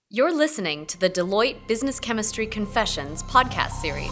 You're listening to the Deloitte Business Chemistry Confessions podcast series.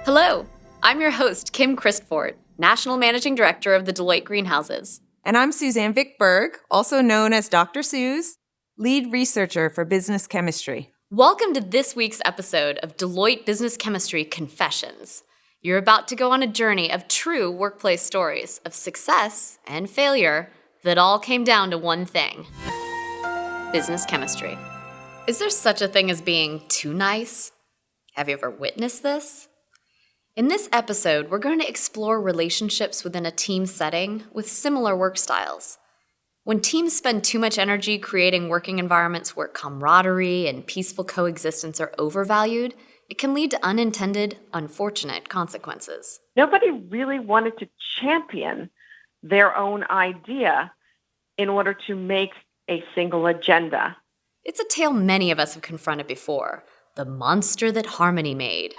Hello, I'm your host, Kim Christford, National Managing Director of the Deloitte Greenhouses. And I'm Suzanne Vickberg, also known as Dr. Suze, lead researcher for business chemistry. Welcome to this week's episode of Deloitte Business Chemistry Confessions. You're about to go on a journey of true workplace stories of success and failure that all came down to one thing: business chemistry. Is there such a thing as being too nice? Have you ever witnessed this? In this episode, we're going to explore relationships within a team setting with similar work styles. When teams spend too much energy creating working environments where camaraderie and peaceful coexistence are overvalued, it can lead to unintended, unfortunate consequences. Nobody really wanted to champion their own idea in order to make a single agenda. It's a tale many of us have confronted before: the monster that harmony made.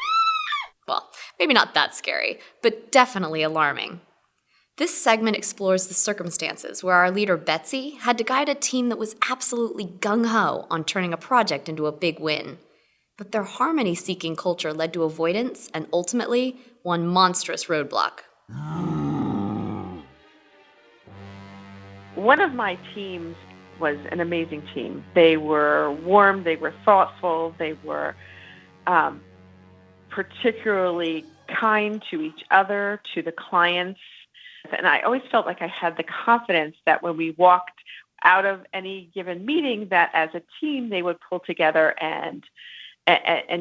Well, maybe not that scary, but definitely alarming. This segment explores the circumstances where our leader, Betsy, had to guide a team that was absolutely gung-ho on turning a project into a big win. But their harmony-seeking culture led to avoidance and ultimately one monstrous roadblock. One of my teams was an amazing team. They were warm, they were thoughtful, they were particularly kind to each other, to the clients. And I always felt like I had the confidence that when we walked out of any given meeting, that as a team, they would pull together and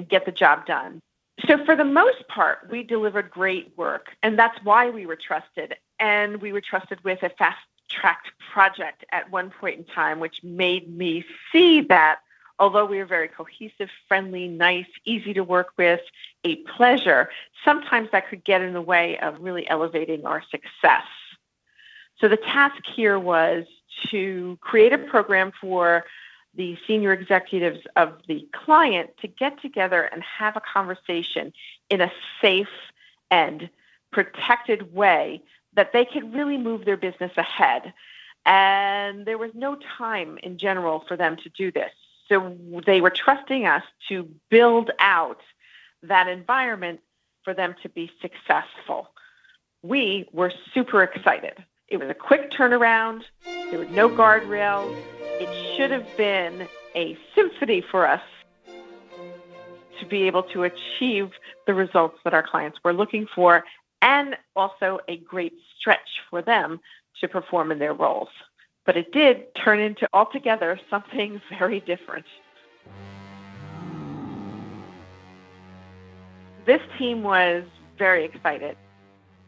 get the job done. So for the most part, we delivered great work, and that's why we were trusted. And we were trusted with a fast-tracked project at one point in time, which made me see that although we were very cohesive, friendly, nice, easy to work with, a pleasure, sometimes that could get in the way of really elevating our success. So the task here was to create a program for the senior executives of the client to get together and have a conversation in a safe and protected way that they could really move their business ahead. And there was no time in general for them to do this. So they were trusting us to build out that environment for them to be successful. We were super excited. It was a quick turnaround. There were no guardrails. It should have been a symphony for us to be able to achieve the results that our clients were looking for, and also a great stretch for them to perform in their roles. But it did turn into altogether something very different. This team was very excited.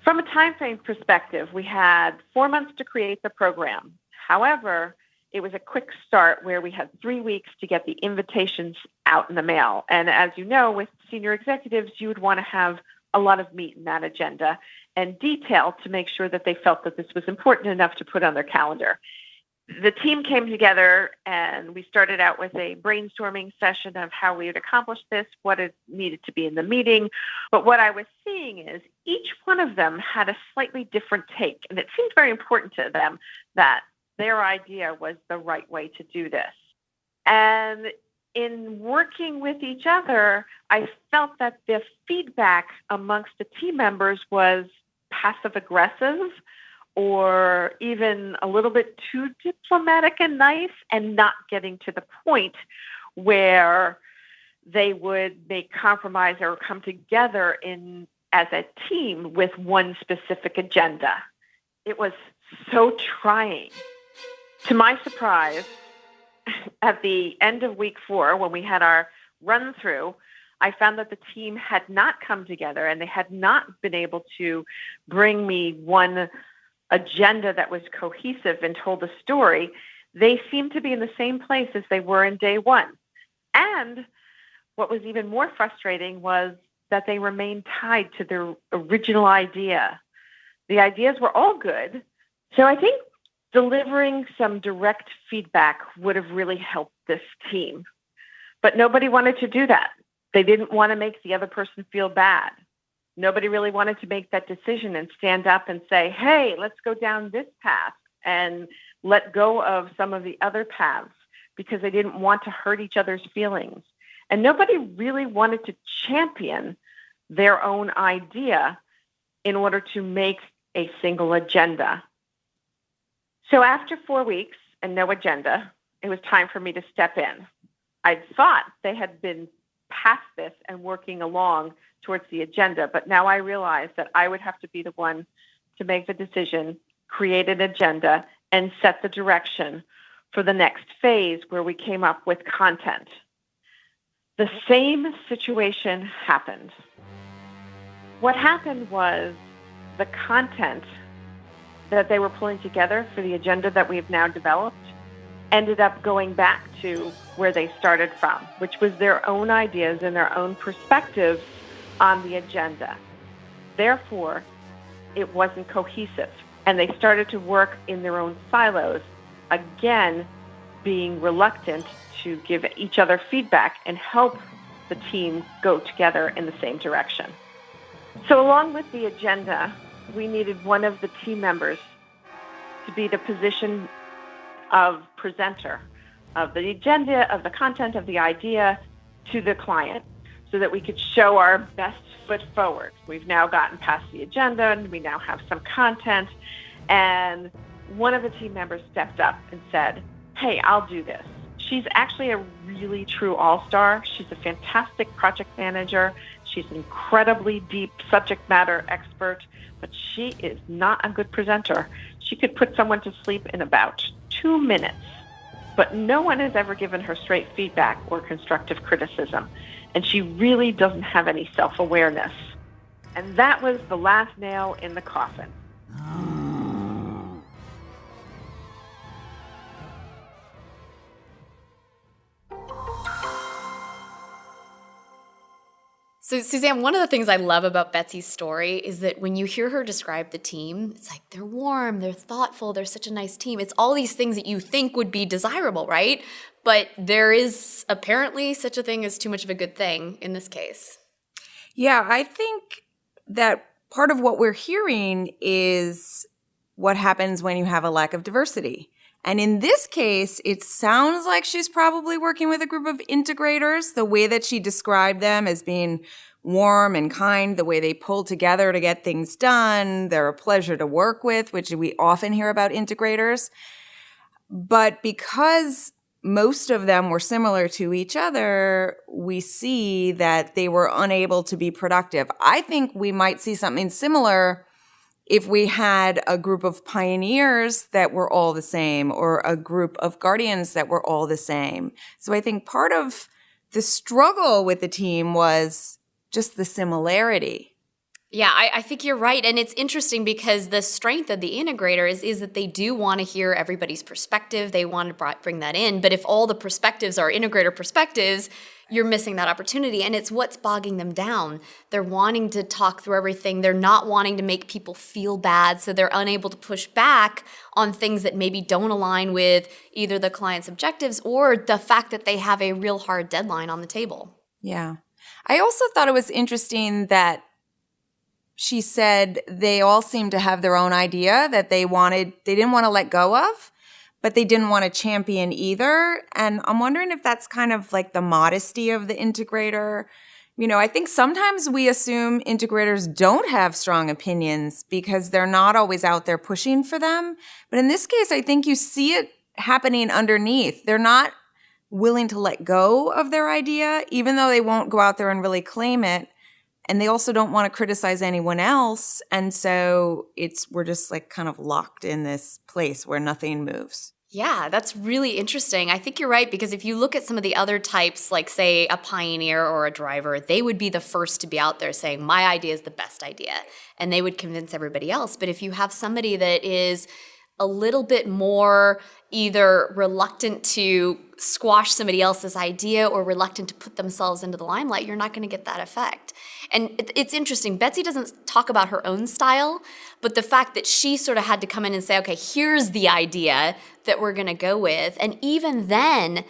From a time frame perspective, we had 4 months to create the program. However, it was a quick start where we had 3 weeks to get the invitations out in the mail. And as you know, with senior executives, you would want to have a lot of meat in that agenda and detail to make sure that they felt that this was important enough to put on their calendar. The team came together and we started out with a brainstorming session of how we would accomplish this, what it needed to be in the meeting. But what I was seeing is each one of them had a slightly different take, and it seemed very important to them that their idea was the right way to do this. And in working with each other, I felt that the feedback amongst the team members was passive-aggressive, or even a little bit too diplomatic and nice, and not getting to the point where they would make compromise or come together as a team with one specific agenda. It was so trying. To my surprise, at the end of week 4, when we had our run-through, I found that the team had not come together and they had not been able to bring me one agenda that was cohesive and told a story. They seemed to be in the same place as they were in day 1. And what was even more frustrating was that they remained tied to their original idea. The ideas were all good. So I think delivering some direct feedback would have really helped this team. But nobody wanted to do that. They didn't want to make the other person feel bad. Nobody really wanted to make that decision and stand up and say, hey, let's go down this path and let go of some of the other paths, because they didn't want to hurt each other's feelings. And nobody really wanted to champion their own idea in order to make a single agenda. So after 4 weeks and no agenda, it was time for me to step in. I thought they had been past this and working along towards the agenda, but now I realized that I would have to be the one to make the decision, create an agenda, and set the direction for the next phase, where we came up with content. The same situation happened. What happened was the content that they were pulling together for the agenda that we've now developed ended up going back to where they started from, which was their own ideas and their own perspectives on the agenda. Therefore, it wasn't cohesive, and they started to work in their own silos, again, being reluctant to give each other feedback and help the team go together in the same direction. So along with the agenda, we needed one of the team members to be the position of presenter of the agenda, of the content, of the idea to the client, so that we could show our best foot forward. We've now gotten past the agenda, and we now have some content. And one of the team members stepped up and said, hey, I'll do this. She's actually a really true all-star. She's a fantastic project manager. She's an incredibly deep subject matter expert, but she is not a good presenter. She could put someone to sleep in about 2 minutes, but no one has ever given her straight feedback or constructive criticism, and she really doesn't have any self-awareness. And that was the last nail in the coffin. So, Suzanne, one of the things I love about Betsy's story is that when you hear her describe the team, it's like they're warm, they're thoughtful, they're such a nice team. It's all these things that you think would be desirable, right? But there is apparently such a thing as too much of a good thing in this case. Yeah, I think that part of what we're hearing is what happens when you have a lack of diversity. And in this case, it sounds like she's probably working with a group of integrators, the way that she described them as being warm and kind, the way they pull together to get things done. They're a pleasure to work with, which we often hear about integrators. But because most of them were similar to each other, we see that they were unable to be productive. I think we might see something similar if we had a group of pioneers that were all the same, or a group of guardians that were all the same. So I think part of the struggle with the team was just the similarity. Yeah, I think you're right. And it's interesting because the strength of the integrators is that they do want to hear everybody's perspective. They want to bring that in. But if all the perspectives are integrator perspectives, you're missing that opportunity. And it's what's bogging them down. They're wanting to talk through everything. They're not wanting to make people feel bad. So they're unable to push back on things that maybe don't align with either the client's objectives or the fact that they have a real hard deadline on the table. Yeah. I also thought it was interesting that she said they all seemed to have their own idea that they didn't want to let go of, but they didn't want to champion either. And I'm wondering if that's kind of like the modesty of the integrator. You know, I think sometimes we assume integrators don't have strong opinions because they're not always out there pushing for them. But in this case, I think you see it happening underneath. They're not willing to let go of their idea, even though they won't go out there and really claim it. And they also don't want to criticize anyone else. And so we're just like kind of locked in this place where nothing moves. Yeah, that's really interesting. I think you're right, because if you look at some of the other types, like say a pioneer or a driver, they would be the first to be out there saying, my idea is the best idea. And they would convince everybody else. But if you have somebody that is a little bit more either reluctant to squash somebody else's idea or reluctant to put themselves into the limelight, you're not going to get that effect. And it's interesting. Betsy doesn't talk about her own style, but the fact that she sort of had to come in and say, okay, here's the idea that we're going to go with. And even then,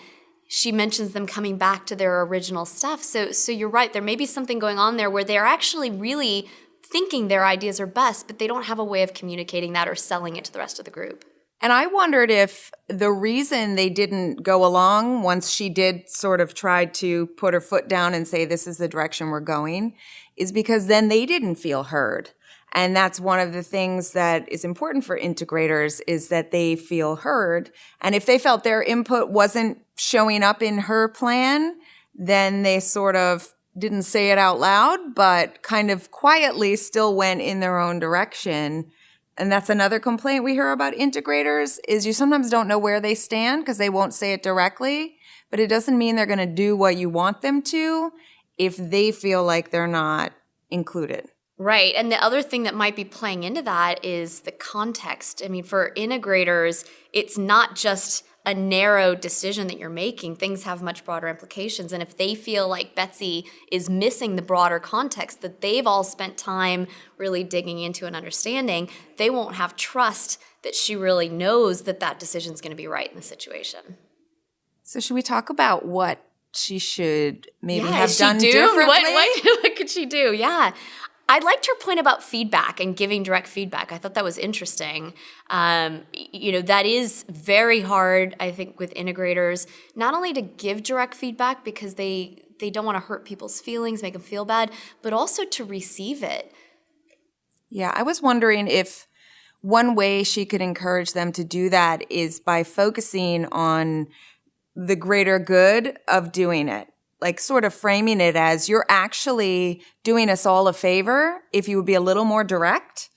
she mentions them coming back to their original stuff. So you're right. There may be something going on there where they're actually really thinking their ideas are best, but they don't have a way of communicating that or selling it to the rest of the group. And I wondered if the reason they didn't go along once she did sort of try to put her foot down and say, this is the direction we're going, is because then they didn't feel heard. And that's one of the things that is important for integrators, is that they feel heard. And if they felt their input wasn't showing up in her plan, then they sort of didn't say it out loud, but kind of quietly still went in their own direction. And that's another complaint we hear about integrators, is you sometimes don't know where they stand because they won't say it directly, but it doesn't mean they're going to do what you want them to if they feel like they're not included. Right. And the other thing that might be playing into that is the context. I mean, for integrators, it's not just a narrow decision that you're making. Things have much broader implications. And if they feel like Betsy is missing the broader context that they've all spent time really digging into and understanding, they won't have trust that she really knows that that decision is going to be right in the situation. So should we talk about what she should maybe have done differently? differently? What could she do? Yeah. I liked her point about feedback and giving direct feedback. I thought that was interesting. That is very hard, I think, with integrators, not only to give direct feedback because they don't want to hurt people's feelings, make them feel bad, but also to receive it. Yeah, I was wondering if one way she could encourage them to do that is by focusing on the greater good of doing it. Like sort of framing it as, you're actually doing us all a favor if you would be a little more direct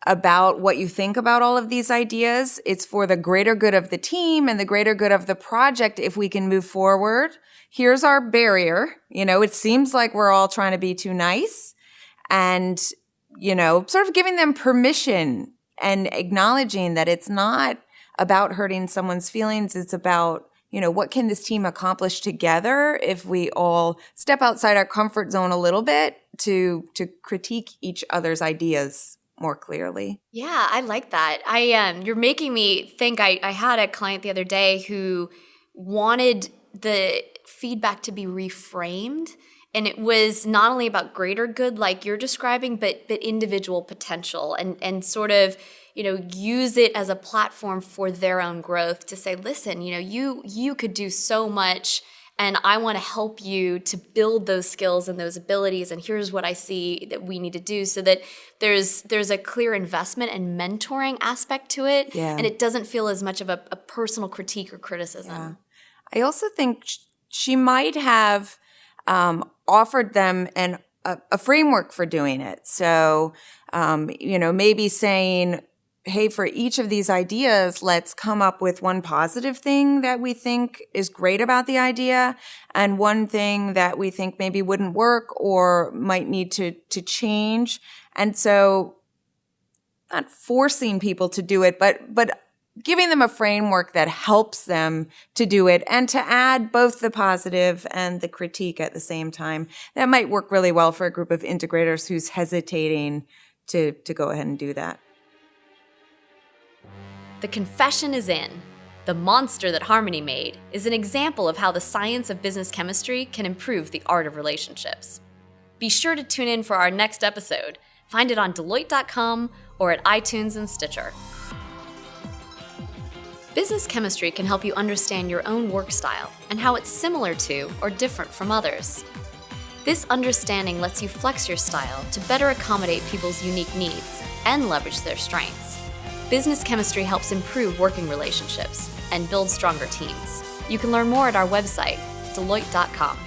about what you think about all of these ideas. It's for the greater good of the team and the greater good of the project if we can move forward. Here's our barrier. It seems like we're all trying to be too nice. And, sort of giving them permission and acknowledging that it's not about hurting someone's feelings. It's about, what can this team accomplish together if we all step outside our comfort zone a little bit to critique each other's ideas more clearly? Yeah, I like that. You're making me think. I had a client the other day who wanted the feedback to be reframed. And it was not only about greater good like you're describing, but individual potential and sort of, use it as a platform for their own growth to say, listen, you could do so much and I want to help you to build those skills and those abilities. And here's what I see that we need to do, so that there's a clear investment and mentoring aspect to it. Yeah. And it doesn't feel as much of a personal critique or criticism. Yeah. I also think she might have offered them a framework for doing it. So, maybe saying, hey, for each of these ideas, let's come up with one positive thing that we think is great about the idea and one thing that we think maybe wouldn't work or might need to change. And so not forcing people to do it, but giving them a framework that helps them to do it and to add both the positive and the critique at the same time. That might work really well for a group of integrators who's hesitating to go ahead and do that. The confession is in. The monster that Harmony made is an example of how the science of business chemistry can improve the art of relationships. Be sure to tune in for our next episode. Find it on Deloitte.com or at iTunes and Stitcher. Business chemistry can help you understand your own work style and how it's similar to or different from others. This understanding lets you flex your style to better accommodate people's unique needs and leverage their strengths. Business chemistry helps improve working relationships and build stronger teams. You can learn more at our website, Deloitte.com.